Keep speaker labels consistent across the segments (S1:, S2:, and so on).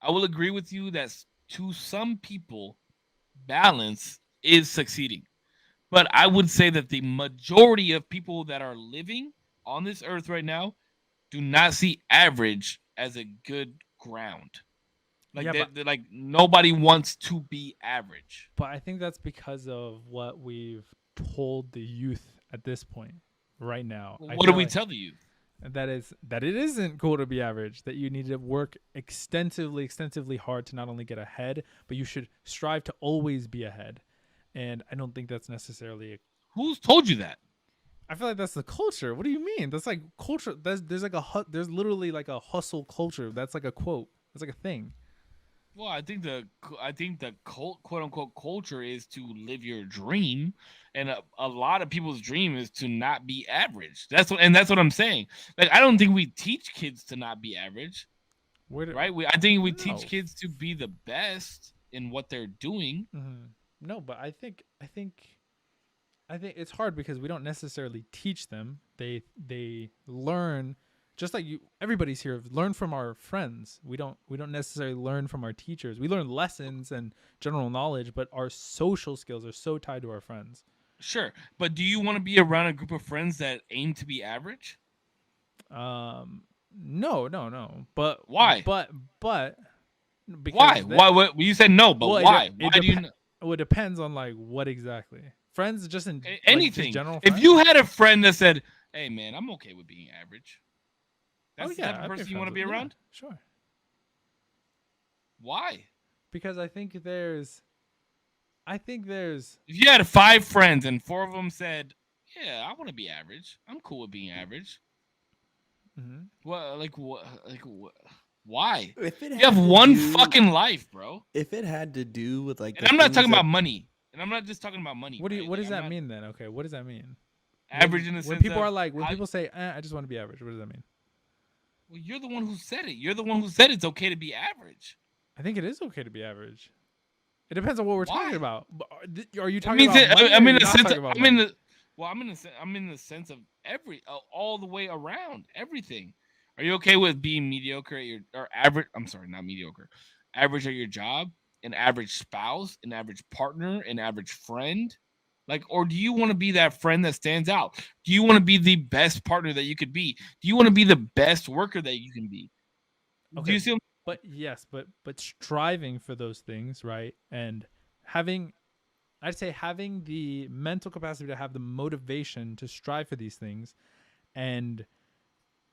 S1: I will agree with you that to some people, balance is succeeding. But I would say that the majority of people that are living on this earth right now do not see average as a good ground. Like
S2: Yeah,
S1: they're like nobody wants to be average.
S2: but I think that's because of what we've told the youth at this point. Right now, I
S1: What do
S2: feel
S1: we
S2: like
S1: tell you?
S2: that it isn't cool to be average. That you need to work extensively hard to not only get ahead, but you should strive to always be ahead. And I don't think that's necessarily.
S1: Who's told you that?
S2: I feel like that's the culture. What do you mean? That's like culture. There's like there's literally like a hustle culture. That's like a quote. That's like a thing.
S1: Well, I think the quote unquote culture is to live your dream, and a lot of people's dream is to not be average. That's what I'm saying. Like I don't think we teach kids to not be average,
S2: Where do,
S1: right? I think we teach
S2: no.
S1: kids to be the best in what they're doing.
S2: No, but I think it's hard because we don't necessarily teach them. They learn just like you. Everybody's here learn from our friends. We don't necessarily learn from our teachers. We learn lessons and general knowledge, but our social skills are so tied to our friends.
S1: Sure, but do you want to be around a group of friends that aim to be average?
S2: No, no, no. But
S1: Why?
S2: but but
S1: Why?
S2: because that
S1: Why? What, you said no, but
S2: well,
S1: why?
S2: it
S1: Why do you?
S2: well, it depends on like what exactly. Friends, just in like just
S1: Anything.
S2: general
S1: If
S2: friends.
S1: you had a friend that said, "Hey, man, I'm okay with being average,"
S2: Oh
S1: that's the type
S2: yeah,
S1: of
S2: I'd be
S1: person you want
S2: friends
S1: to
S2: with.
S1: be
S2: Yeah,
S1: around.
S2: sure.
S1: Why?
S2: Because I think there's
S1: If you had five friends and four of them said, "Yeah, I want to be average. I'm cool with being average."
S2: mhm.
S1: What? Like what? Like what? Why?
S3: If it
S1: You have
S3: had to
S1: one
S3: do,
S1: fucking life, bro.
S3: if it had to do with like
S1: And
S3: the
S1: I'm not
S3: things
S1: talking
S3: that
S1: about money. And I'm not just talking about money, right?
S2: What
S1: Like
S2: does
S1: I'm
S2: that
S1: not
S2: mean then? Okay, what does that mean?
S1: average in the
S2: When
S1: sense
S2: people are
S1: of
S2: like when
S1: how.
S2: people say I just want to be average, what does that mean?
S1: Well, you're the one who said it. You're the one who said it's okay to be average.
S2: I think it is okay to be average. It depends on what we're talking
S1: Why?
S2: about. Are you
S1: It
S2: talking
S1: means
S2: about
S1: that
S2: money or
S1: I'm
S2: are
S1: in
S2: you
S1: the
S2: not
S1: sense.
S2: talking about
S1: I'm in
S2: money?
S1: the. Well, I'm in the sense of all the way around everything. Are you okay with being mediocre at your or average? I'm sorry, not mediocre. Average at your job, an average spouse, an average partner, an average friend. Like, or do you want to be that friend that stands out? Do you want to be the best partner that you could be? Do you want to be the best worker that you can be? Do
S2: Okay,
S1: you see?
S2: but yes, but striving for those things, right? And having I'd say having the mental capacity to have the motivation to strive for these things and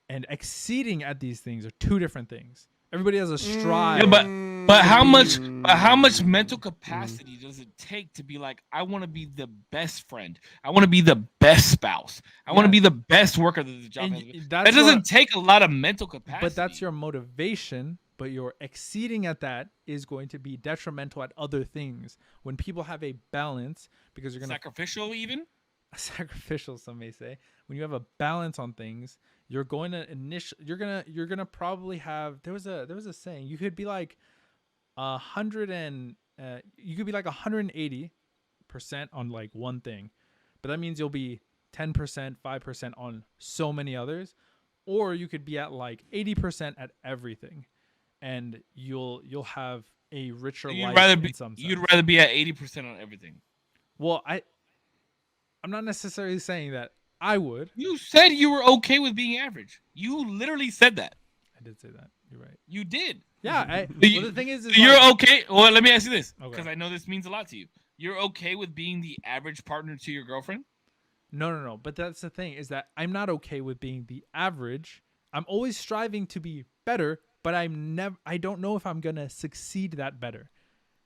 S2: exceeding at these things are two different things. Everybody has a
S1: Yeah,
S2: strive.
S1: but how much mental capacity does it take to be like I want to be the best friend, I want to be the best spouse, I want to be
S2: Yes.
S1: the best worker that the job
S2: And
S1: has? That
S2: that's your
S1: doesn't take a lot of mental
S2: but that's
S1: capacity.
S2: your motivation, but your exceeding at that is going to be detrimental at other things. When people have a balance because you're going to
S1: Sacrificial even.
S2: sacrificial some may say, when you have a balance on things, you're going to you're gonna probably have there was a saying you could be like 100 and you could be like 180% on like one thing, but that means you'll be 10%, 5% on so many others, or you could be at like 80% at everything, and you'll have a richer
S1: So you'd
S2: life
S1: rather
S2: in
S1: be
S2: some
S1: you'd
S2: sense.
S1: rather be at 80% on everything.
S2: Well, I'm not necessarily saying that I would.
S1: You said you were okay with being average. You literally said that.
S2: I did say that. You're right.
S1: You did.
S2: Yeah.
S1: So
S2: Well, the thing is
S1: so
S2: like,
S1: you're okay. Well, let me ask you this,
S2: okay.
S1: because I know this means a lot to you. You're okay with being the average partner to your girlfriend?
S2: No, no, no. But that's the thing is that I'm not okay with being the average. I'm always striving to be better, but I don't know if I'm gonna succeed that better.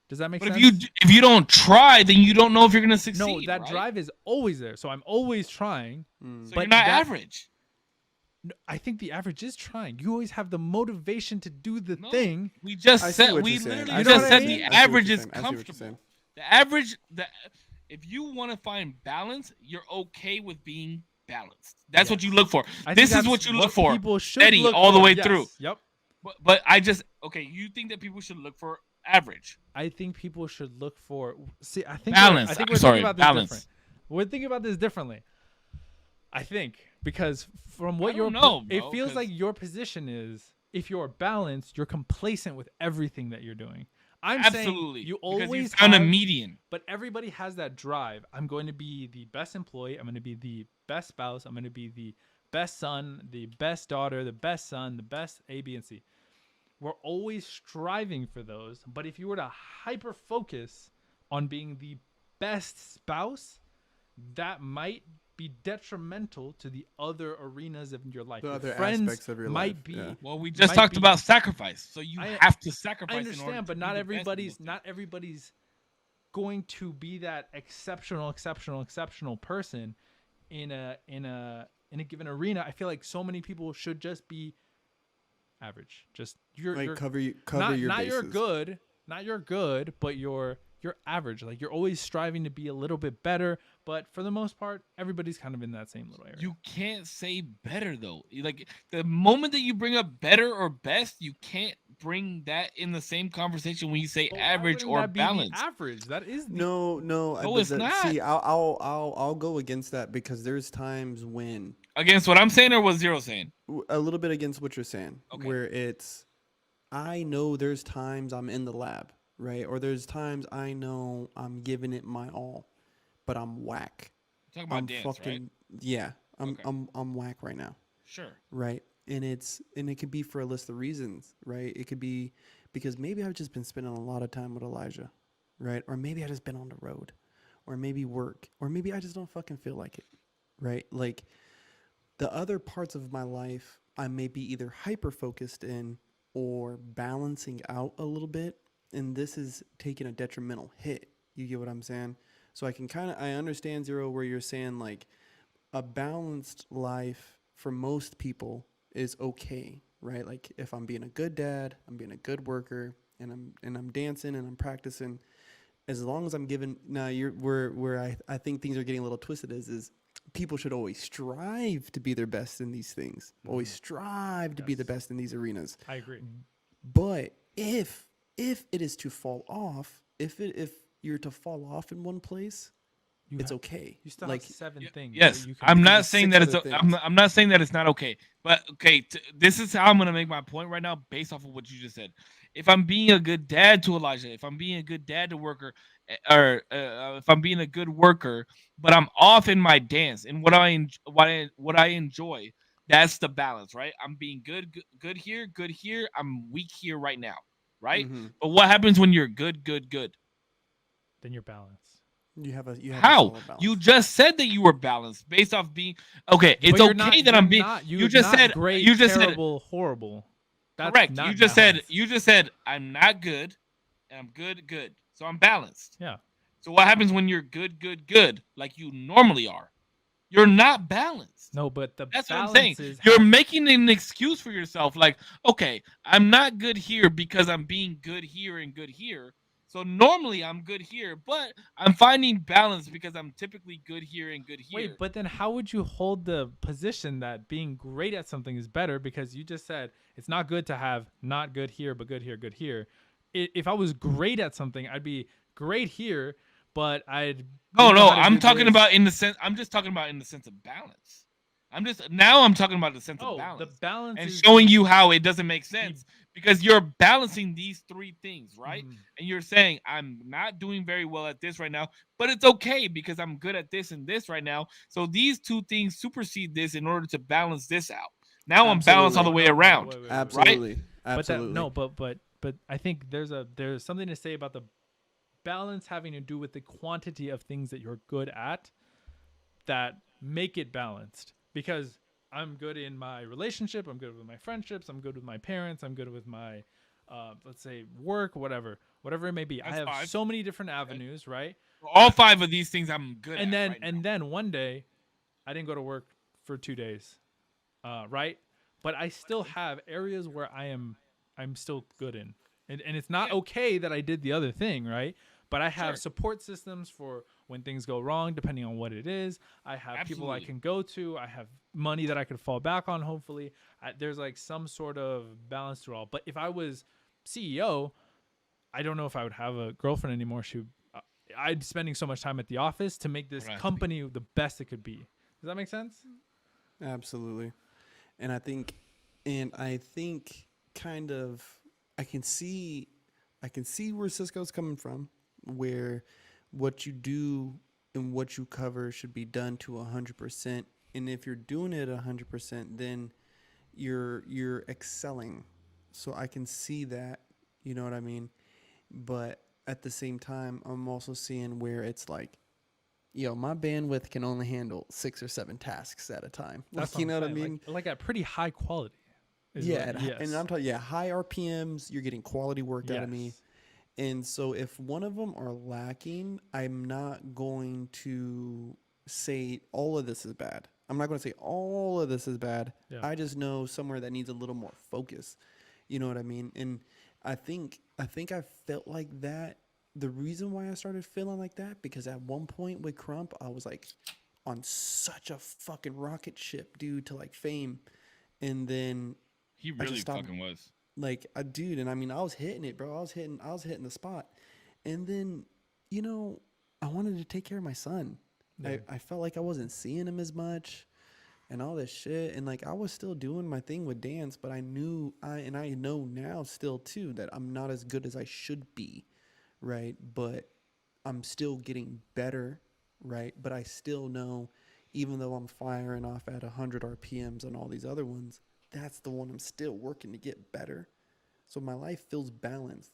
S2: Does that make
S1: But if
S2: sense?
S1: if you don't try, then you don't know if you're gonna
S2: No,
S1: succeed.
S2: that
S1: Right?
S2: drive is always there. So I'm always trying.
S1: So you're
S2: But
S1: not
S2: that
S1: average.
S2: I think the average is trying. You always have the motivation to do the
S1: No,
S2: thing.
S1: we just
S3: I see
S1: said
S3: what
S1: we
S3: you're saying.
S1: literally
S3: I
S2: You
S3: see
S2: know
S3: what
S1: just
S2: what I
S1: said
S3: you're
S1: the
S2: mean?
S3: saying. I see what
S1: average
S3: you're
S1: is
S3: saying. I see what you're
S1: comfortable.
S3: saying.
S1: The average, if you want to find balance, you're okay with being balanced. That's what you
S2: Yes.
S1: look for.
S2: I think
S1: This is
S2: that's
S1: what you look for.
S2: people should
S1: Steady
S2: look
S1: all the
S2: for.
S1: way
S2: Yes.
S1: through.
S2: Yep.
S1: But I just okay. You think that people should look for average,
S2: I think people should look for. See, I think
S1: balance?
S2: I think
S1: I'm
S2: we're
S1: sorry,
S2: thinking about this
S1: balance.
S2: different. We're thinking about this differently. I think because from
S1: I
S2: what
S1: don't
S2: your
S1: know,
S2: it
S1: bro.
S2: feels
S1: 'Cause
S2: like your position is if you're balanced, you're complacent with everything that you're doing. I'm saying
S1: Absolutely,
S2: you
S1: because you
S2: always
S1: found a
S2: have,
S1: median.
S2: but everybody has that drive. I'm going to be the best employee. I'm going to be the best spouse. I'm going to be the best son, the best daughter, the best son, the best A, B, and C. We're always striving for those. But if you were to hyper focus on being the best spouse, that might be detrimental to the other arenas of your life.
S3: The
S2: Your
S3: other
S2: friends
S3: aspects of your life.
S2: might
S3: Yeah.
S2: be
S1: Well, we just
S2: might
S1: talked
S2: be
S1: about sacrifice, so you
S2: I
S1: have to
S2: I
S1: sacrifice in order
S2: understand,
S1: to
S2: but
S1: be the best in those things.
S2: not everybody's going to be that exceptional person in a given arena. I feel like so many people should just be average. Just
S3: Like
S2: you're
S3: cover your
S2: not you're
S3: bases.
S2: good, not you're good, but you're average. Like you're always striving to be a little bit better, but for the most part, everybody's kind of in that same little area.
S1: You can't say better though. Like the moment that you bring up better or best, you can't bring that in the same conversation when you say
S2: But why
S1: average
S2: wouldn't
S1: or
S2: that be the
S1: balanced.
S2: average? That is the
S3: No, no.
S1: No,
S3: But
S1: it's not.
S3: see, I'll go against that because there's times when
S1: Against what I'm saying or what Zero saying?
S3: a little bit against what you're saying,
S1: Okay.
S3: where it's I know there's times I'm in the lab, right? Or there's times I know I'm giving it my all, but I'm whack.
S1: Talking about
S3: I'm
S1: dance, right?
S3: fucking yeah.
S1: Okay.
S3: I'm whack right now,
S1: Sure.
S3: right? And it could be for a list of reasons, right? It could be because maybe I've just been spending a lot of time with Elijah, right? Or maybe I just been on the road, or maybe work, or maybe I just don't fucking feel like it, right? Like the other parts of my life, I may be either hyper focused in or balancing out a little bit. And this is taking a detrimental hit. You get what I'm saying? So I understand Zero where you're saying like a balanced life for most people is okay, right? Like if I'm being a good dad, I'm being a good worker, and I'm dancing and I'm practicing. As long as I'm giving now, you're where I think things are getting a little twisted is people should always strive to be their best in these things. Always strive to be the
S2: Yes.
S3: best in these arenas.
S2: I agree.
S3: But if it is to fall off, if you're to fall off in one place,
S2: You
S3: it's
S2: ha-
S3: okay.
S2: you still
S3: Like
S2: have seven things that
S1: Yes,
S2: you can
S1: I'm
S3: because
S2: do.
S1: not
S3: there's
S1: saying
S3: six
S1: that it's.
S3: other
S1: I'm
S3: things.
S1: not, I'm not saying that it's not okay. But okay, this is how I'm gonna make my point right now, based off of what you just said. If I'm being a good dad to Elijah, if I'm being a good dad to worker, or if I'm being a good worker, but I'm off in my dance and what I enjoy, that's the balance, right? I'm being good here. I'm weak here right now, right?
S3: Mm-hmm.
S1: But what happens when you're good?
S2: Then you're balanced.
S3: You have a
S1: How?
S3: solid
S1: You
S3: balance.
S1: just said that you were balanced based off being okay. It's
S2: But
S1: okay that I'm being.
S2: you're not great,
S1: You just said
S2: terrible, horrible. That's
S1: correct.
S2: not balance.
S1: You just said I'm not good and I'm good. So I'm balanced.
S2: Yeah.
S1: So what happens when you're good, like you normally are? You're not balanced.
S2: No, but the
S1: That's what I'm saying.
S2: balance is
S1: You're making an excuse for yourself. Like, okay, I'm not good here because I'm being good here and good here. So normally I'm good here, but I'm finding balance because I'm typically good here and good
S2: Wait,
S1: here.
S2: but then how would you hold the position that being great at something is better? Because you just said it's not good to have not good here, but good here, good here. If I was great at something, I'd be great here, but I
S1: No,
S2: didn't know
S1: no,
S2: how to
S1: I'm
S2: do
S1: talking
S2: this.
S1: about in the sense. I'm just talking about in the sense of balance. I'm talking about the sense of
S2: Oh, the
S1: balance
S2: balance
S1: and
S2: is
S1: showing you how it doesn't make
S2: the
S1: sense because you're balancing these three things, right?
S2: Mhm.
S1: And you're saying I'm not doing very well at this right now, but it's okay because I'm good at this and this right now. So these two things supersede this in order to balance this out. Now I'm balanced all the
S3: Absolutely.
S1: way
S2: No,
S1: around,
S2: wait.
S1: right?
S3: Absolutely.
S2: But that
S3: Absolutely.
S2: no, but I think there's something to say about the balance having to do with the quantity of things that you're good at that make it balanced. Because I'm good in my relationship, I'm good with my friendships, I'm good with my parents, I'm good with my let's say work, whatever it may be. I
S1: That's
S2: have
S1: five.
S2: so many different
S1: Okay.
S2: avenues, right?
S1: All five of these things I'm good
S2: And
S1: at
S2: then
S1: right now.
S2: and then one day I didn't go to work for 2 days, right? But I still have areas where I'm still good in, and it's not
S1: Yeah,
S2: okay that I did the other thing, right? But I have
S1: sure.
S2: support systems for when things go wrong, depending on what it is. I have people I
S1: Absolutely.
S2: can go to. I have money that I could fall back on. Hopefully, there's like some sort of balance to it all. But if I was CEO, I don't know if I would have a girlfriend anymore. I'd be spending so much time at the office to make this
S1: Hold on.
S2: company the best it could be. Does that make sense?
S3: Absolutely. And I think kind of I can see I can see where Cisco's coming from, where what you do and what you cover should be done to 100%. And if you're doing it 100%, then you're excelling. So I can see that, you know what I mean? But at the same time, I'm also seeing where it's like, my bandwidth can only handle 6 or 7 tasks at a time.
S2: That's
S3: Like,
S2: what
S3: you
S2: I'm
S3: know what I
S2: saying.
S3: mean?
S2: Like at pretty high quality is
S3: Yeah,
S2: what.
S3: and
S2: Yes.
S3: I'm talking, high RPMs, you're getting quality work out of me.
S2: Yes.
S3: And so if one of them are lacking, I'm not going to say all of this is bad. I'm not going to say all of this is bad.
S2: Yeah.
S3: I just know somewhere that needs a little more focus. You know what I mean? And I think I felt like that. The reason why I started feeling like that because at one point with Crump, I was like on such a fucking rocket ship, dude, to like fame, and then
S1: He
S3: I just
S1: really
S3: stopped.
S1: fucking was.
S3: Like a dude, and I mean, I was hitting it, bro. I was hitting the spot, and then, you know, I wanted to take care of my son.
S2: Yeah.
S3: I felt like I wasn't seeing him as much, and all this shit, and like I was still doing my thing with dance, but I know now still too that I'm not as good as I should be, right? But I'm still getting better, right? But I still know, even though I'm firing off at 100 RPMs on all these other ones, that's the one I'm still working to get better. So my life feels balanced.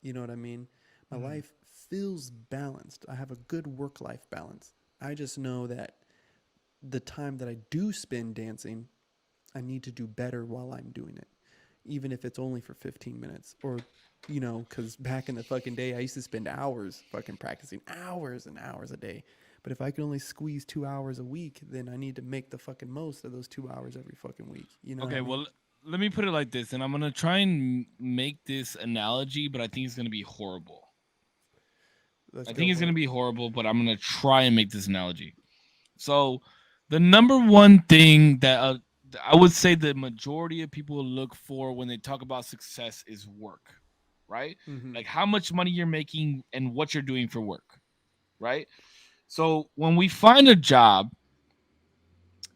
S3: You know what I mean? My
S2: Mm.
S3: life feels balanced. I have a good work life balance. I just know that the time that I do spend dancing, I need to do better while I'm doing it, even if it's only for 15 minutes or, because back in the fucking day, I used to spend hours fucking practicing, hours and hours a day. But if I can only squeeze 2 hours a week, then I need to make the fucking most of those 2 hours every fucking week. You know what I
S1: Okay,
S3: mean?
S1: well, let me put it like this, and I'm gonna try and make this analogy, but I think it's gonna be horrible.
S3: Let's
S1: I
S3: go
S1: think it's
S3: for
S1: gonna
S3: it.
S1: be horrible, but I'm gonna try and make this analogy. So, the number one thing that I would say the majority of people look for when they talk about success is work, right?
S3: Mm-hmm.
S1: Like how much money you're making and what you're doing for work, right? So when we find a job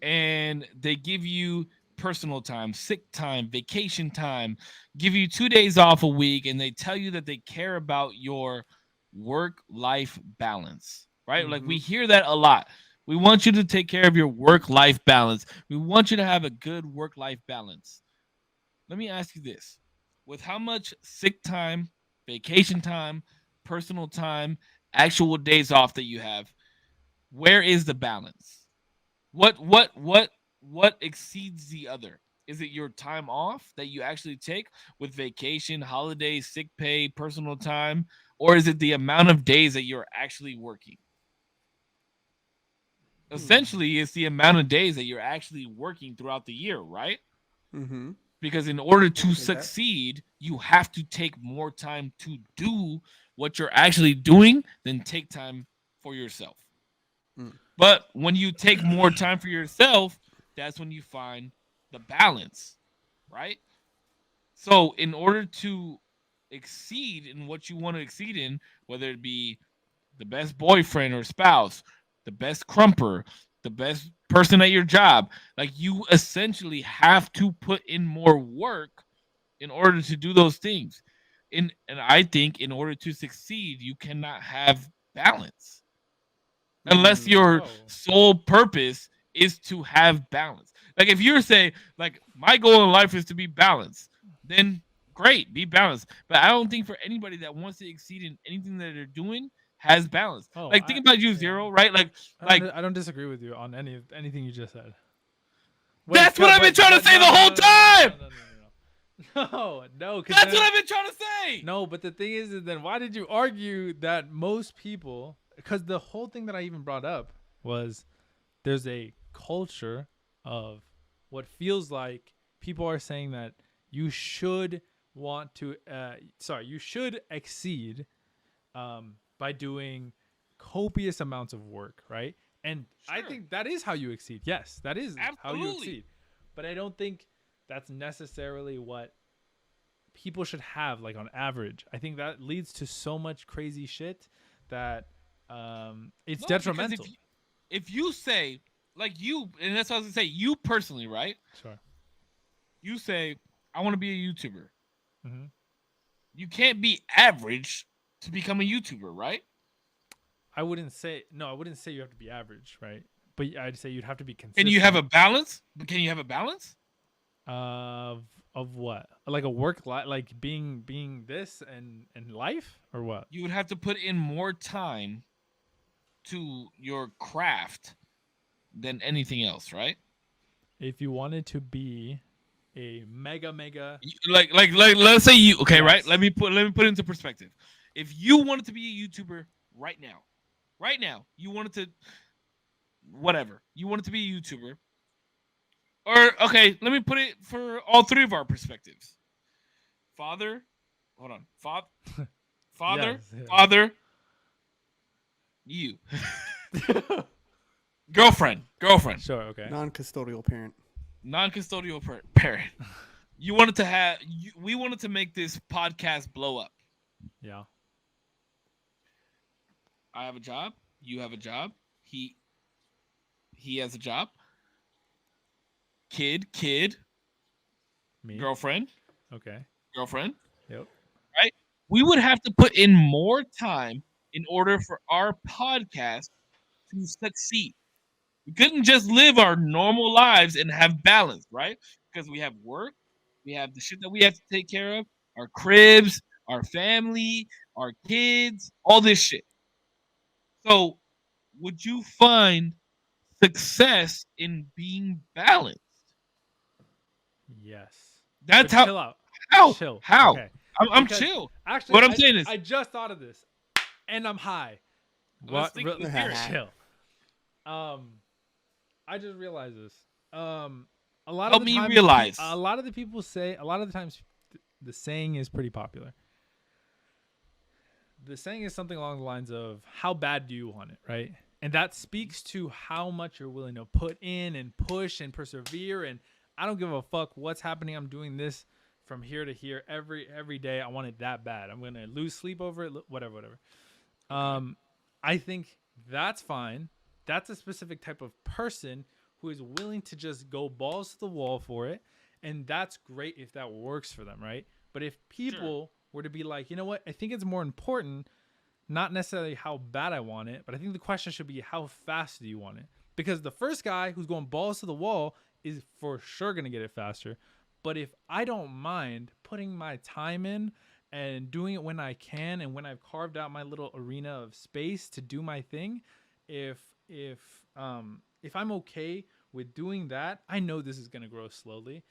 S1: and they give you personal time, sick time, vacation time, give you 2 days off a week, and they tell you that they care about your work life balance, right? Like
S3: Mm-hmm.
S1: we hear that a lot. We want you to take care of your work life balance. We want you to have a good work life balance. Let me ask you this: with how much sick time, vacation time, personal time, actual days off that you have, where is the balance? What exceeds the other? Is it your time off that you actually take with vacation, holidays, sick pay, personal time, or is it the amount of days that you're actually working?
S3: Hmm.
S1: Essentially, it's the amount of days that you're actually working throughout the year, right?
S3: Mm-hmm.
S1: Because in order
S3: I can
S1: to
S3: take that.
S1: succeed, you have to take more time to do what you're actually doing than take time for yourself.
S3: Mm.
S1: But when you take more time for yourself, that's when you find the balance, right? So, in order to exceed in what you want to exceed in, whether it be the best boyfriend or spouse, the best crumper, the best person at your job, like you essentially have to put in more work in order to do those things. And I think in order to succeed, you cannot have balance unless
S3: Mm.
S1: your
S2: Oh.
S1: sole purpose is to have balance. Like if you're saying like my goal in life is to be balanced, then great, be balanced. But I don't think for anybody that wants to exceed in anything that they're doing has balance.
S2: Oh.
S1: Like think about you,
S2: Yeah.
S1: Zero, right? Like
S2: I don't disagree with you on anything you just said. Wait,
S1: that's what I've been trying to
S2: but
S1: say the
S2: no,
S1: whole time.
S2: no, no, because
S1: That's
S2: then
S1: what I've been trying to say.
S2: no. But the thing is then why did you argue that most people? Because the whole thing that I even brought up was there's a culture of what feels like people are saying that you should want to you should exceed by doing copious amounts of work, right? And I
S1: Sure,
S2: think that is how you exceed. Yes, that is how you
S1: absolutely.
S2: exceed. But I don't think that's necessarily what people should have like on average. I think that leads to so much crazy shit that it's
S1: No, because
S2: detrimental.
S1: if you say like you, and that's what I was gonna say, you personally, right?
S2: Sure.
S1: You say I want to be a YouTuber.
S2: Hmm.
S1: You can't be average to become a YouTuber, right?
S2: I wouldn't say no. I wouldn't say you have to be average, right? But I'd say you'd have to be
S1: Can you have a
S2: consistent.
S1: balance? Can you have a balance?
S2: Of what? Like a work life, like being this and life, or what?
S1: You would have to put in more time to your craft than anything else, right?
S2: If you wanted to be a mega,
S1: Like let's say you okay, right?
S2: yes.
S1: Let me put it into perspective. If you wanted to be a YouTuber right now, you wanted to whatever. You wanted to be a YouTuber. Or okay, let me put it for all three of our perspectives. Father, hold on. Father,
S2: Yes, yeah.
S1: father, you. Girlfriend,
S2: Sure, okay.
S3: Non-custodial parent.
S1: non-custodial parent. You wanted to have we wanted to make this podcast blow up.
S2: Yeah.
S1: I have a job, you have a job, he has a job. Kid,
S2: Me.
S1: girlfriend,
S2: Okay.
S1: girlfriend,
S2: Yep.
S1: right? We would have to put in more time in order for our podcast to succeed. We couldn't just live our normal lives and have balance, right? Because we have work, we have the shit that we have to take care of, our cribs, our family, our kids, all this shit. So, would you find success in being balanced?
S2: Yes.
S1: That's
S2: But
S1: how.
S2: chill out.
S1: How?
S2: Chill.
S1: How?
S2: Okay.
S1: I'm
S2: Because
S1: chill.
S2: actually,
S1: What I'm
S2: I
S1: saying is,
S2: I just thought of this, and I'm high.
S1: let's
S2: What?
S1: think. Let's hear it.
S2: Chill. Um, I just realized this. A lot of
S1: Help
S2: the
S1: me
S2: times, a
S1: realize.
S2: lot of the people say, a lot of the times, the saying is pretty popular. The saying is something along the lines of, "How bad do you want it?" Right? And that speaks to how much you're willing to put in and push and persevere. And I don't give a fuck what's happening. I'm doing this from here to here every day. I want it that bad. I'm gonna lose sleep over it. Whatever.
S1: Okay.
S2: I think that's fine. That's a specific type of person who is willing to just go balls to the wall for it. And that's great if that works for them, right? But if
S1: Sure.
S2: people were to be like, you know what, I think it's more important, not necessarily how bad I want it, but I think the question should be how fast do you want it? Because the first guy who's going balls to the wall is for sure going to get it faster. But if I don't mind putting my time in and doing it when I can and when I've carved out my little arena of space to do my thing, if if if I'm okay with doing that, I know this is going to grow slowly,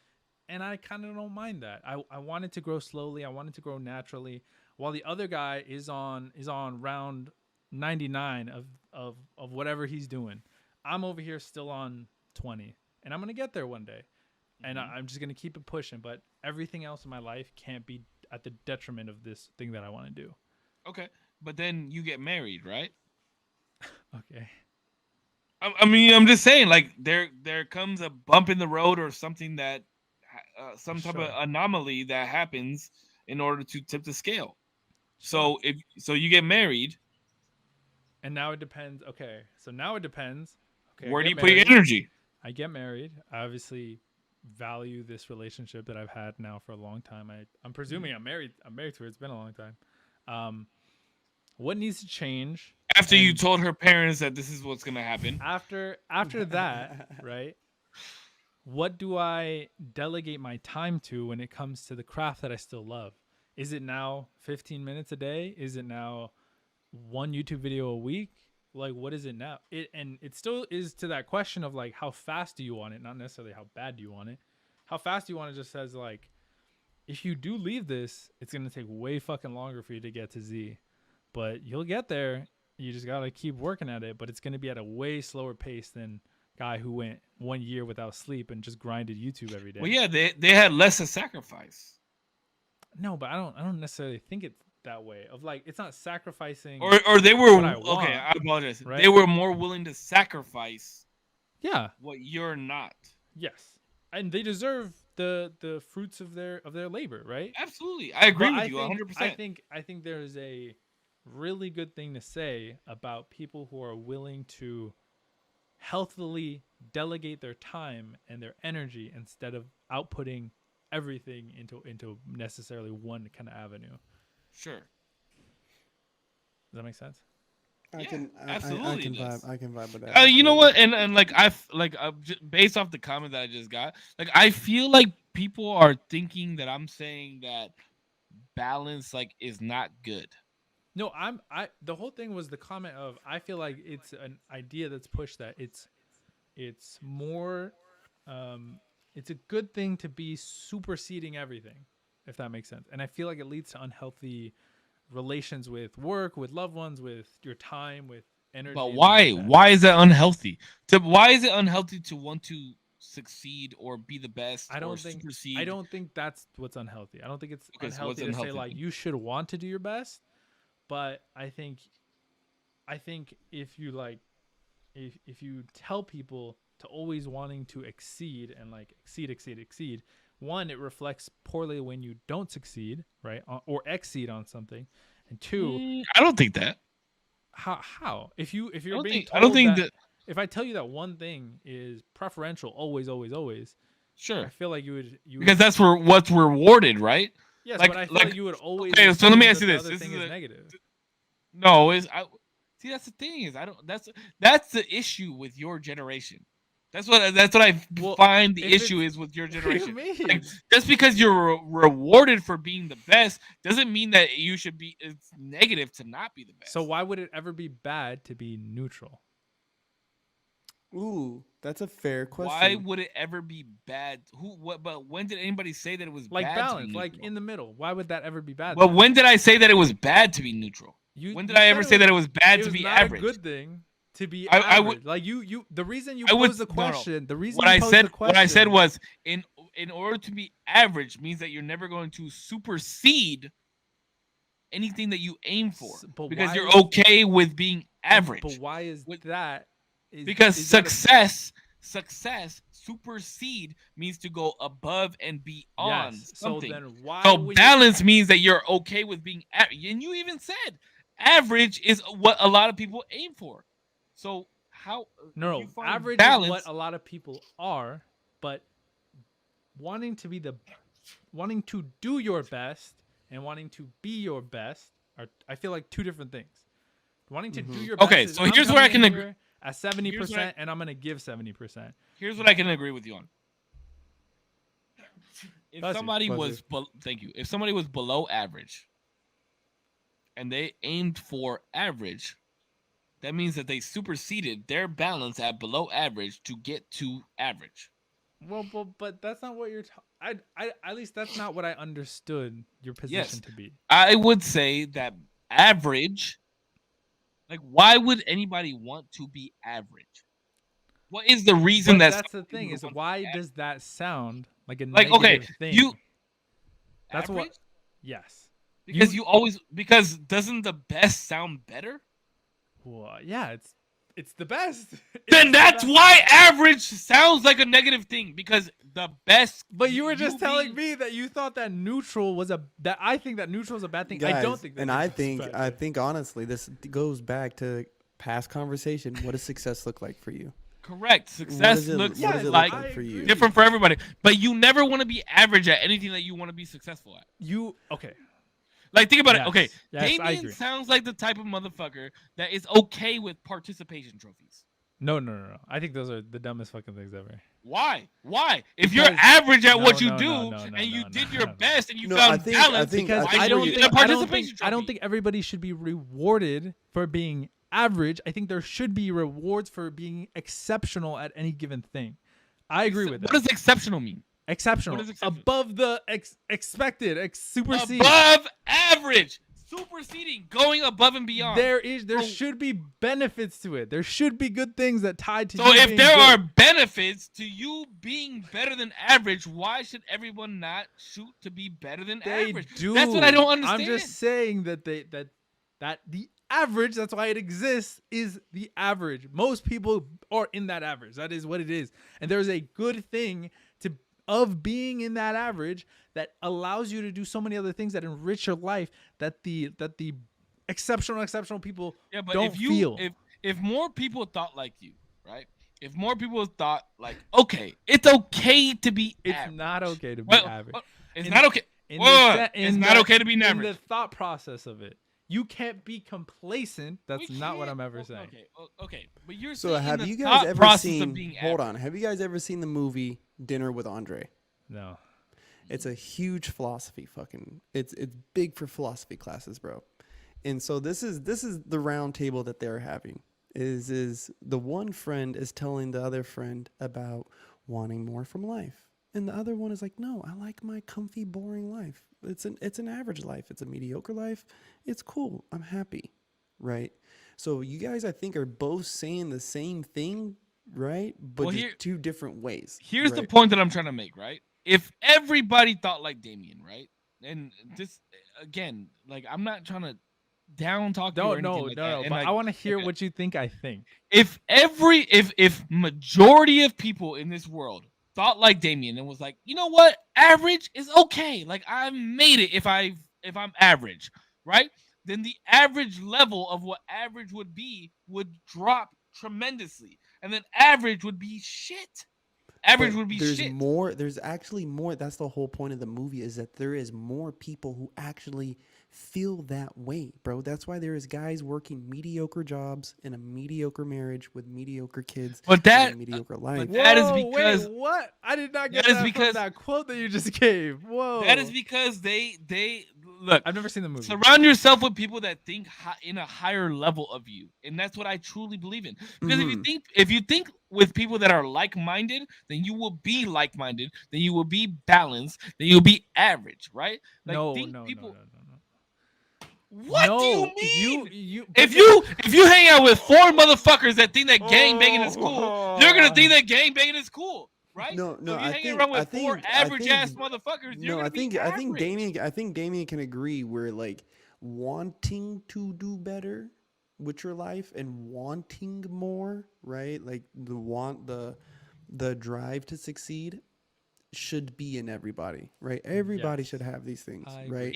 S2: and I kind of don't mind that. I want it to grow slowly. I want it to grow naturally. While the other guy is on round 99 of whatever he's doing, I'm over here still on 20, and I'm gonna get there one day. And
S1: Mhm.
S2: I'm just gonna keep it pushing. But everything else in my life can't be at the detriment of this thing that I want to do.
S1: Okay. But then you get married, right?
S2: Okay.
S1: I mean, I'm just saying, like there comes a bump in the road or something that some type of
S2: Sure.
S1: anomaly that happens in order to tip the scale.
S2: Sure.
S1: So if so, you get married.
S2: And now it depends. Okay. So now it depends. Okay. I
S1: Where do
S2: get
S1: you put your
S2: married.
S1: energy?
S2: I get married. I obviously value this relationship that I've had now for a long time. I'm presuming I'm married. I'm married to her. It's been a long time. Um, what needs to change?
S1: After you
S2: And
S1: told her parents that this is what's gonna happen.
S2: after that, right? What do I delegate my time to when it comes to the craft that I still love? Is it now 15 minutes a day? Is it now one YouTube video a week? Like what is it now? It still is to that question of like how fast do you want it, not necessarily how bad do you want it. How fast do you want it just says like if you do leave this, it's gonna take way fucking longer for you to get to Z. But you'll get there. You just gotta keep working at it, but it's gonna be at a way slower pace than guy who went 1 year without sleep and just grinded YouTube every
S1: Well,
S2: day.
S1: yeah, they had less to sacrifice,
S2: No, but I don't necessarily think it's that way. Of like it's not sacrificing
S1: or they
S2: what
S1: were
S2: I
S1: okay.
S2: want,
S1: I apologize. They
S2: right?
S1: were more willing to sacrifice
S2: Yeah.
S1: what you're not.
S2: Yes. And they deserve the fruits of their labor, right?
S1: Absolutely, I agree
S2: But
S1: with you 100. percent
S2: I think there's a really good thing to say about people who are willing to healthily delegate their time and their energy instead of outputting everything into necessarily one kind of avenue.
S1: Sure.
S2: Does that make sense?
S3: I
S1: Yeah,
S3: can I
S1: absolutely
S3: can
S1: it does.
S3: vibe. I can vibe with that.
S1: You know
S3: Absolutely.
S1: what? And like based off the comment that I just got, like I feel like people are thinking that I'm saying that balance like is not good.
S2: No, I the whole thing was the comment of I feel like it's an idea that's pushed that it's more it's a good thing to be superseding everything, if that makes sense. And I feel like it leads to unhealthy relations with work, with loved ones, with your time, with
S1: But
S2: energy and things
S1: why?
S2: like that.
S1: Why is that unhealthy? Why is it unhealthy to want to succeed or be the best
S2: I
S1: or
S2: don't think I
S1: supersede?
S2: don't think that's what's unhealthy. I don't think it's
S1: Okay, so what's
S2: unhealthy to say
S1: unhealthy
S2: like
S1: then?
S2: you should want to do your best, but I think if you like if you tell people to always wanting to exceed and like exceed, one, it reflects poorly when you don't succeed, right? Or exceed on something. And two,
S1: I don't think that.
S2: how if
S1: I
S2: you're
S1: don't
S2: being
S1: think. I don't
S2: told
S1: think
S2: that
S1: that.
S2: if I tell you that one thing is preferential always always always, I
S1: Sure,
S2: feel like you would
S1: because that's where what's rewarded, right?
S2: yes, but
S1: Like
S2: I feel like
S1: like
S2: you would always
S1: okay. So let me
S2: assume
S1: ask
S2: that
S1: you
S2: the
S1: this.
S2: other
S1: This
S2: thing
S1: is
S2: is
S1: a
S2: negative.
S1: no. Is I see that's the thing is I don't. That's the issue with your generation. That's what I
S2: Well,
S1: find the
S2: if
S1: issue
S2: it's
S1: is with your
S2: what do you
S1: generation. Like
S2: mean?
S1: just because you're rewarded for being the best doesn't mean that you should be. It's negative to not be the
S2: So
S1: best.
S2: why would it ever be bad to be neutral?
S3: Ooh, that's a fair
S1: Why
S3: question.
S1: would it ever be bad? Who? What? But when did anybody say that it was
S2: Like
S1: bad to be
S2: balance, like
S1: neutral?
S2: in the middle. Why would that ever be bad
S1: But
S2: then?
S1: when did I say that it was bad to be neutral? When did
S2: You
S1: I
S2: said
S1: ever say that it was bad
S2: it
S1: to
S2: was
S1: be
S2: not a
S1: average?
S2: good thing to be
S1: I would
S2: average. Like you the reason you
S1: I would
S2: posed the
S1: no no.
S2: question, the reason
S1: What
S2: you
S1: I
S2: posed the
S1: said what I said
S2: question.
S1: was in order to be average means that you're never going to supersede anything that you aim for
S2: But
S1: because
S2: why
S1: you're
S2: is
S1: okay with being
S2: but
S1: average.
S2: why is
S1: With
S2: that
S1: because
S2: is that a
S1: success supersede means to go above and beyond
S2: yes. So
S1: something.
S2: then why
S1: So
S2: would you
S1: balance means that you're okay with being and you even said average is what a lot of people aim for. So how if you
S2: no,
S1: find
S2: average is what
S1: balance,
S2: a lot of people are, but wanting to be the wanting to do your best and wanting to be your best are I feel like two different things. Wanting to do
S3: Mm-hmm.
S2: your best
S1: okay,
S2: is
S1: so
S2: I'm
S1: here's where
S2: coming
S1: I
S2: in
S1: can agree.
S2: here at
S1: Here's what I
S2: 70% and I'm gonna give 70%.
S1: here's what I can agree with you on. If
S2: Bless you.
S1: somebody
S3: Bless you.
S1: was thank you. If somebody was below average and they aimed for average, that means that they superseded their balance at below average to get to average.
S2: Well, but that's not what you're. I at least that's not what I understood your position
S1: Yes,
S2: to be.
S1: I would say that average. Like, why would anybody want to be average? What is the reason
S2: But
S1: that
S2: that's the
S1: somebody
S2: thing
S1: would
S2: is
S1: want to be
S2: why
S1: average?
S2: does that sound like a
S1: Like, okay,
S2: negative
S1: you
S2: thing? That's what.
S1: average
S2: Yes.
S1: because you always because doesn't the best sound better?
S2: Well, yeah, it's the best.
S1: Then
S2: It's the
S1: that's
S2: best.
S1: why average sounds like a negative thing because the best
S2: But you were just
S1: you
S2: telling
S1: being
S2: me that you thought that neutral was a that I think that neutral is a bad thing. I don't
S3: Guys,
S2: think that
S3: and
S2: neutral is a bad
S3: I
S2: thing.
S3: think honestly, this goes back to past conversation. What does success look like for you?
S1: correct.
S3: What
S1: Success
S3: does it
S1: looks
S3: What does
S2: Yes,
S3: it look
S1: like
S2: I
S3: like for you?
S2: agree.
S1: different for everybody, but you never want to be average at anything that you want to be successful at.
S2: You okay?
S1: Like, think about it. Okay,
S2: Yes, I
S1: Damien
S2: agree.
S1: sounds like the type of motherfucker that is okay with participation trophies.
S2: No. I think those are the dumbest fucking things ever.
S1: Why? Why? If you're
S2: Because
S1: average at
S2: no,
S1: what you
S2: no, no,
S1: do
S2: no, no,
S1: and you
S2: no, no,
S1: did your
S2: no.
S1: best and you
S3: No,
S1: found balance,
S2: Because
S1: why
S3: I
S1: should
S3: think
S1: you
S3: where
S1: get a
S3: you.
S1: participation
S2: I don't
S1: trophy?
S2: think everybody should be rewarded for being average. I think there should be rewards for being exceptional at any given thing. I agree with
S1: What
S2: that.
S1: does exceptional mean? What
S2: Exceptional,
S1: is exceptional?
S2: above the expected, supersede.
S1: Above average, superseding, going above and beyond.
S2: There
S1: So,
S2: should be benefits to it. There should be good things that tie to
S1: so
S2: you
S1: if
S2: being
S1: there are
S2: good.
S1: benefits to you being better than average, why should everyone not shoot to be better than
S2: They
S1: average?
S2: do.
S1: That's what I don't
S2: I'm
S1: understand.
S2: just saying that that the average, that's why it exists, is the average. Most people are in that average. That is what it is. And there's a good thing to of being in that average that allows you to do so many other things that enrich your life that the exceptional people
S1: Yeah, but
S2: don't feel.
S1: if more people thought like you, right? if more people thought like, okay, it's okay to be
S2: It's
S1: average.
S2: not okay to be
S1: Well,
S2: average.
S1: it's
S2: In-
S1: not okay.
S2: In
S1: Whoa,
S2: the,
S1: it's not okay to be
S2: in the
S1: average.
S2: thought process of it. You can't be complacent. That's
S1: We
S2: not what
S1: can't-
S2: I'm ever
S1: oh,
S2: saying.
S1: Okay. But you're
S3: So
S1: saying
S3: have
S1: the
S3: you guys
S1: thought
S3: ever
S1: process of being
S3: seen? Hold
S1: average.
S3: on. Have you guys ever seen the movie Dinner with Andre?
S2: No.
S3: It's a huge philosophy fucking. It's big for philosophy classes, bro. And so this is the round table that they're having. Is the one friend is telling the other friend about wanting more from life, and the other one is like, no, I like my comfy, boring life. It's an average life. It's a mediocre life. It's cool. I'm happy, right? So you guys, I think, are both saying the same thing, right? But
S1: Well,
S3: just two different ways.
S1: Here's the
S3: right?
S1: point that I'm trying to make, right? If everybody thought like Damien, right? And this again, like I'm not trying to down talk you
S2: No,
S1: or anything
S2: no,
S1: like
S2: no,
S1: that.
S2: no.
S1: And
S2: But
S1: like,
S2: I want to hear
S1: like,
S2: what you think I think.
S1: if majority of people in this world thought like Damien and was like, you know what, average is okay. Like I made it if I'm average, right? Then the average level of what average would be would drop tremendously, and then average would be shit. Average
S3: But
S1: would be
S3: there's
S1: shit.
S3: more. There's actually more. That's the whole point of the movie, is that there is more people who actually feel that way, bro. That's why there is guys working mediocre jobs in a mediocre marriage with mediocre kids
S1: But
S3: in
S1: that
S3: a mediocre
S1: but
S3: life.
S1: that is
S2: Whoa,
S1: because
S2: wait, what? I did not get
S1: that is
S2: that from
S1: because
S2: that quote that you just gave. Whoa.
S1: that is because they look.
S2: I've never seen the movie.
S1: Surround yourself with people that think in a higher level of you, and that's what I truly believe in. Because
S3: Mhm.
S1: if you think with people that are like-minded, then you will be like-minded. Then you will be balanced. Then you'll be average, right? Like
S2: no,
S1: think
S2: no,
S1: people.
S2: no, no, no, no.
S1: What do you
S2: No,
S1: mean?
S2: you
S1: If you hang out with four motherfuckers that think that gang banging is cool, you're gonna think that gang banging is cool, right?
S3: No,
S1: So
S3: no.
S1: if you
S3: I
S1: hanging
S3: think.
S1: around
S3: I
S1: with four
S3: think. I
S1: average ass
S3: think.
S1: motherfuckers, you're
S3: No,
S1: gonna
S3: I think.
S1: be
S3: I think
S1: average.
S3: Damien. I think Damien can agree. Where like wanting to do better with your life and wanting more, right? Like the drive to succeed should be in everybody, right? Everybody
S2: Yes.
S3: should have these things,
S2: I
S3: right?
S2: agree.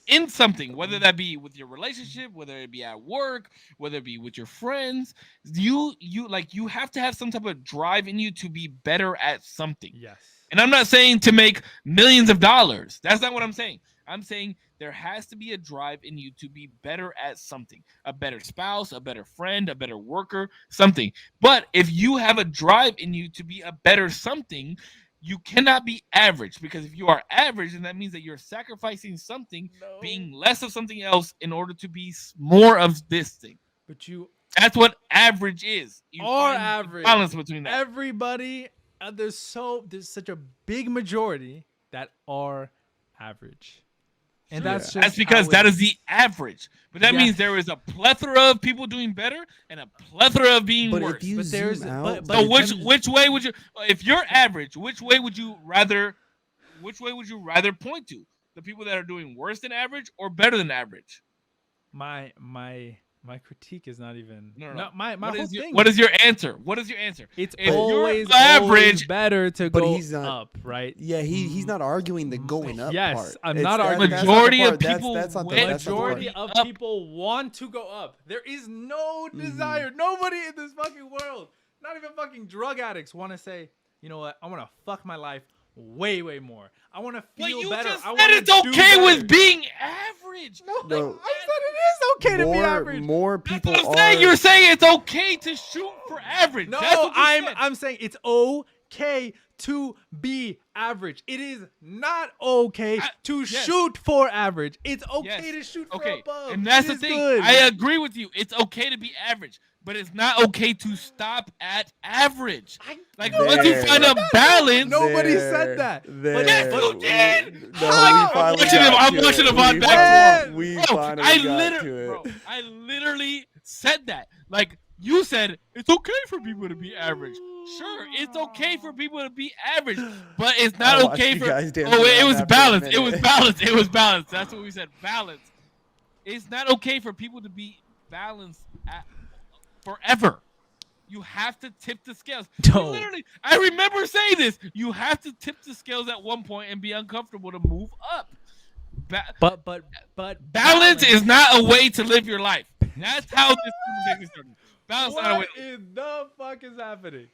S1: In something, whether that be with your relationship, whether it be at work, whether it be with your friends, you have to have some type of drive in you to be better at something.
S2: Yes.
S1: And I'm not saying to make millions of dollars. That's not what I'm saying. I'm saying there has to be a drive in you to be better at something. A better spouse, a better friend, a better worker, something. But if you have a drive in you to be a better something, you cannot be average, because if you are average, then that means that you're sacrificing something,
S2: No.
S1: being less of something else in order to be more of this thing.
S2: But you
S1: That's what average is. You
S2: are
S1: find the
S2: average.
S1: balance between that.
S2: Everybody, there's such a big majority that are average, and
S3: Sure.
S2: that's just
S1: That's because
S2: how
S1: that
S2: it
S1: is the average. But that
S2: Yeah.
S1: means there is a plethora of people doing better and a plethora of being
S3: But
S1: worse.
S3: if you
S2: But there's-
S3: zoom
S2: but-
S3: out,
S2: but
S1: So
S2: it
S1: which
S2: depends-
S1: way would you, if you're average, which way would you rather point to? The people that are doing worse than average or better than average?
S2: my critique is not even
S1: No.
S2: my
S1: What
S2: whole
S1: is your,
S2: thing.
S1: what is your answer? What is your answer?
S2: It's
S1: if you're
S2: always
S1: average,
S2: better to
S3: But
S2: go
S3: he's not-
S2: up, right?
S3: yeah, he's not arguing the going up
S2: Yes,
S3: part.
S2: I'm
S3: It's
S2: not
S3: that-
S2: arguing-
S3: that's not the
S1: Majority of
S3: part. That's-
S1: people
S3: that's not the-
S1: went-
S3: that's not the part.
S2: Majority of
S1: up.
S2: people want to go up. There is no
S3: Mm-hmm.
S2: desire. Nobody in this fucking world, not even fucking drug addicts, want to say, you know what? I want to fuck my life way more. I want to
S1: but
S2: feel
S1: you
S2: better.
S1: just
S2: I
S1: said
S2: wanna
S1: it's
S2: do
S1: okay
S2: better.
S1: with being average.
S2: No,
S3: No.
S2: I said it is okay to be average.
S3: More
S1: That's
S3: people
S1: what I'm
S3: are.
S1: saying. You're saying it's okay to shoot for average.
S2: No,
S1: That's what you
S2: I'm
S1: said.
S2: I'm saying it's okay to be average. It is not okay to
S1: yes.
S2: shoot for average. It's okay
S1: Yes.
S2: to shoot for
S1: Okay,
S2: above.
S1: and that's
S2: It
S1: the
S2: is
S1: thing.
S2: good.
S1: I agree with you. It's okay to be average, but it's not okay to stop at average. Like
S3: There.
S1: once you find a balance.
S2: Nobody said that.
S3: There.
S1: Yes, you did.
S3: No,
S2: How?
S3: we finally
S1: watching
S3: got
S1: it- I'm
S3: to
S1: watching
S3: it.
S1: it on
S3: We
S1: back
S3: finally-
S2: tomorrow.
S3: We
S1: Bro,
S3: finally
S1: I
S3: got
S1: literally,
S3: to it.
S1: bro, I literally said that. Like you said, it's okay for people to be average. Sure, it's okay for people to be average, but it's not
S3: I watched
S1: okay
S3: you
S1: for.
S3: guys dance
S1: Oh, it
S3: around
S1: was
S3: that for a
S1: balanced. It was
S3: minute.
S1: balanced. It was balanced. That's what we said. Balance. It's not okay for people to be balanced forever. You have to tip the scales.
S2: No.
S1: Literally, I remember saying this. You have to tip the scales at one point and be uncomfortable to move up.
S2: But
S1: Balance is not a way to live your life. That's how this conversation started. Balance not a way.
S2: What in the fuck is happening?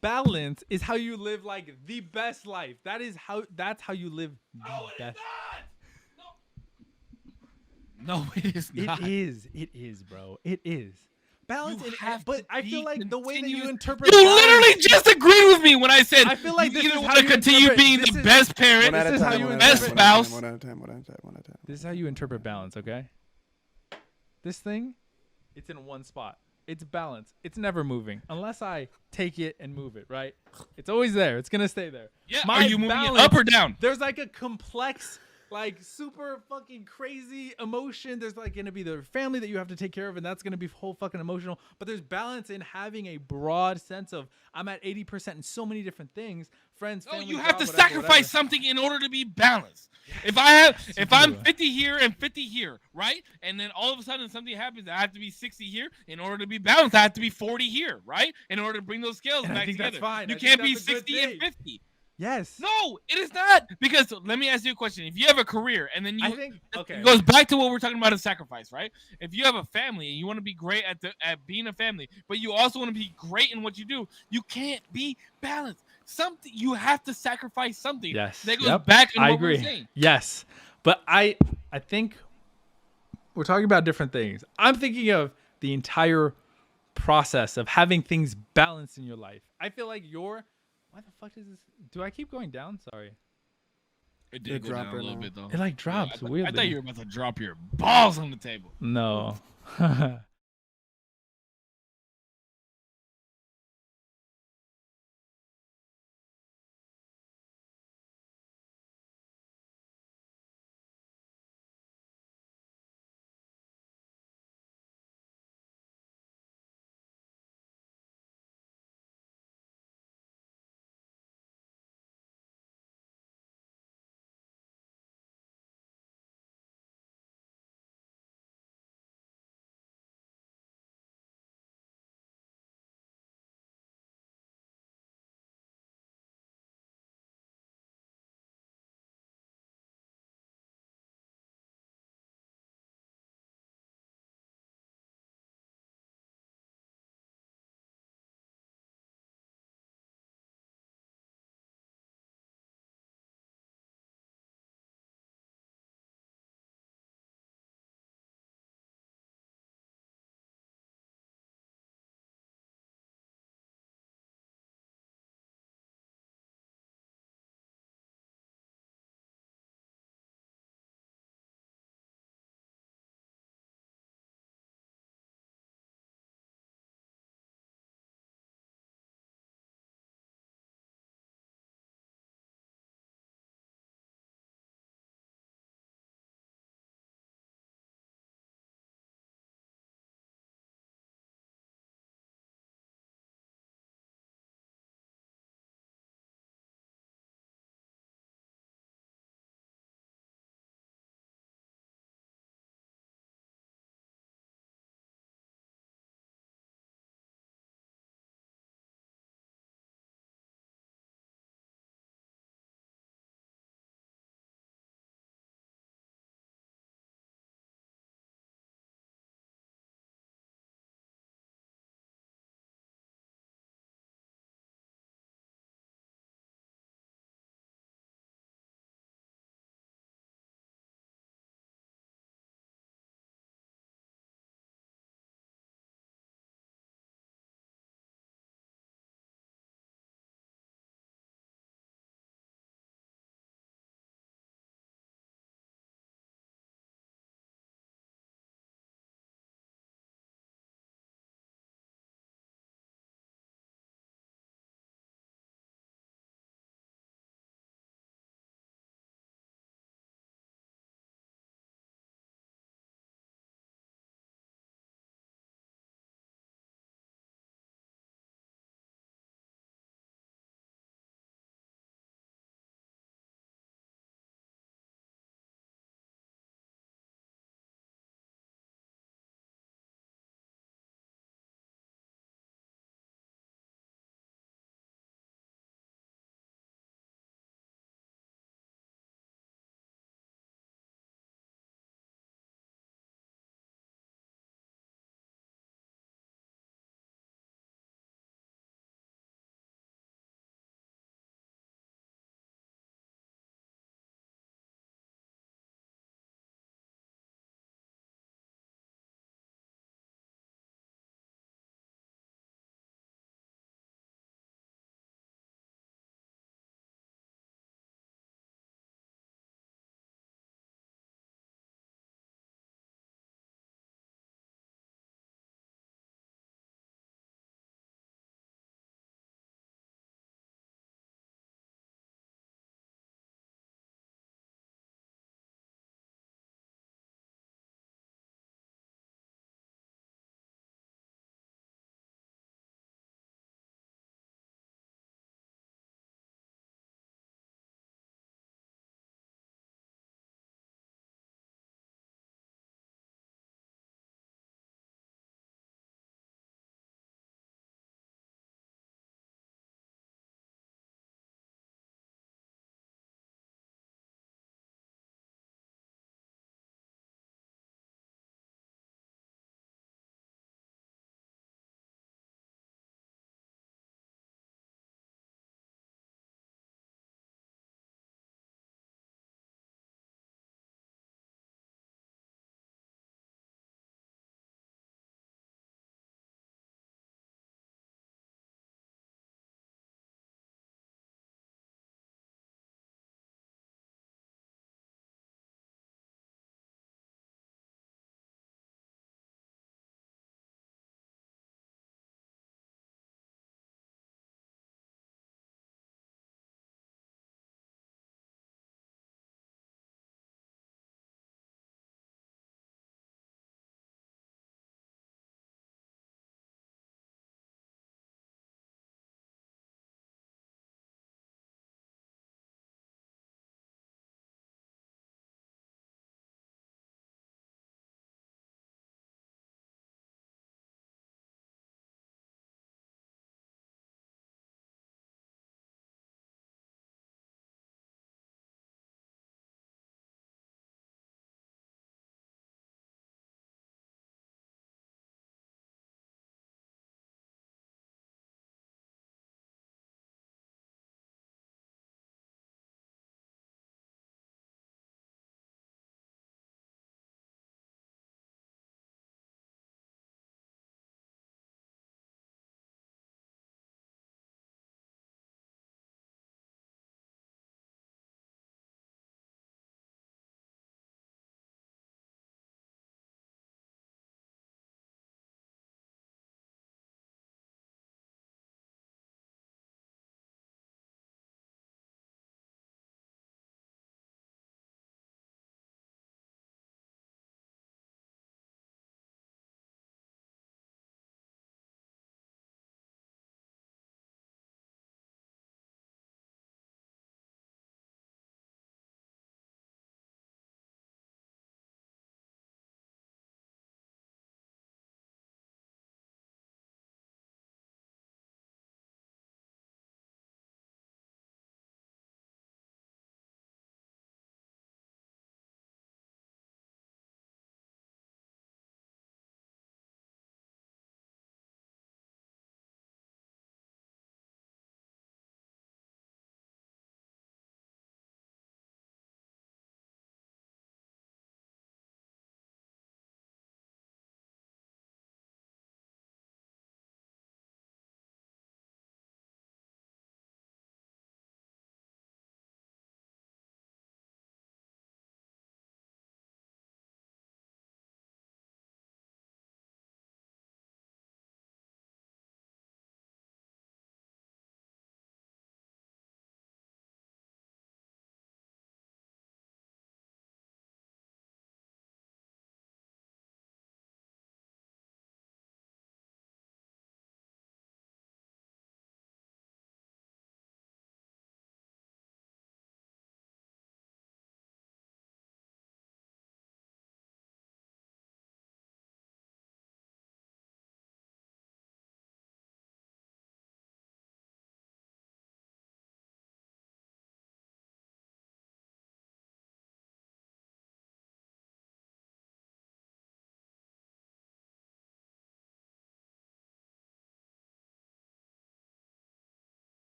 S2: Balance is how you live like the best life. That's how you live the best.
S1: No, it is not.
S2: It is, bro. It is. Balance
S1: You
S2: is,
S1: have
S2: but
S1: to
S2: I feel
S1: be
S2: like the way that you interpret
S1: You
S2: balance,
S1: literally just agreed with me when I said
S2: I feel like
S1: you
S2: this
S1: either
S2: is
S1: want
S2: how
S1: to
S2: you
S1: continue
S2: interpret-
S1: being
S2: this
S1: the
S2: is-
S1: best parent,
S3: One at a
S2: is how
S3: time,
S2: you
S3: one at a
S1: best
S3: time,
S1: spouse.
S3: one at a time, one at a time, one at a time.
S2: this is how you interpret balance, okay? This thing, it's in one spot. It's balance. It's never moving unless I take it and move it, right? It's always there. It's going to stay there.
S1: Yeah,
S2: My
S1: are you moving it
S2: balance-
S1: up or down?
S2: There's like a complex, like super fucking crazy emotion. There's like gonna be the family that you have to take care of, and that's gonna be whole fucking emotional. But there's balance in having a broad sense of I'm at 80% in so many different things. Friends,
S1: No,
S2: family,
S1: you have
S2: job,
S1: to
S2: whatever,
S1: sacrifice
S2: whatever.
S1: something in order to be balanced. If I'm
S2: do.
S1: 50 here and 50 here, right? And then all of a sudden something happens, I have to be 60 here in order to be balanced. I have to be 40 here, right? In order to bring those scales
S2: And I
S1: back
S2: think that's
S1: together.
S2: fine.
S1: You
S2: I think
S1: can't be
S2: that's a good
S1: 60 and
S2: thing.
S1: 50.
S2: Yes.
S1: No, it is not. Because let me ask you a question. If you have a career and then
S2: I think okay.
S1: it goes back to what we're talking about in sacrifice, right? If you have a family and you want to be great at being a family, but you also want to be great in what you do, you can't be balanced. Something you have to sacrifice something.
S2: Yes.
S1: That goes
S2: Yep.
S1: back to
S2: I
S1: what we
S2: agree.
S1: were saying.
S2: Yes. But I think we're talking about different things. I'm thinking of the entire process of having things balanced in your life. I feel like why the fuck is this? Do I keep going down? Sorry.
S1: It
S3: It
S1: did go
S3: dropped
S1: down a
S3: right
S1: little
S3: now.
S1: bit though.
S2: It like drops
S1: I
S2: weirdly.
S1: thought you were about to drop your balls on the table.
S2: No.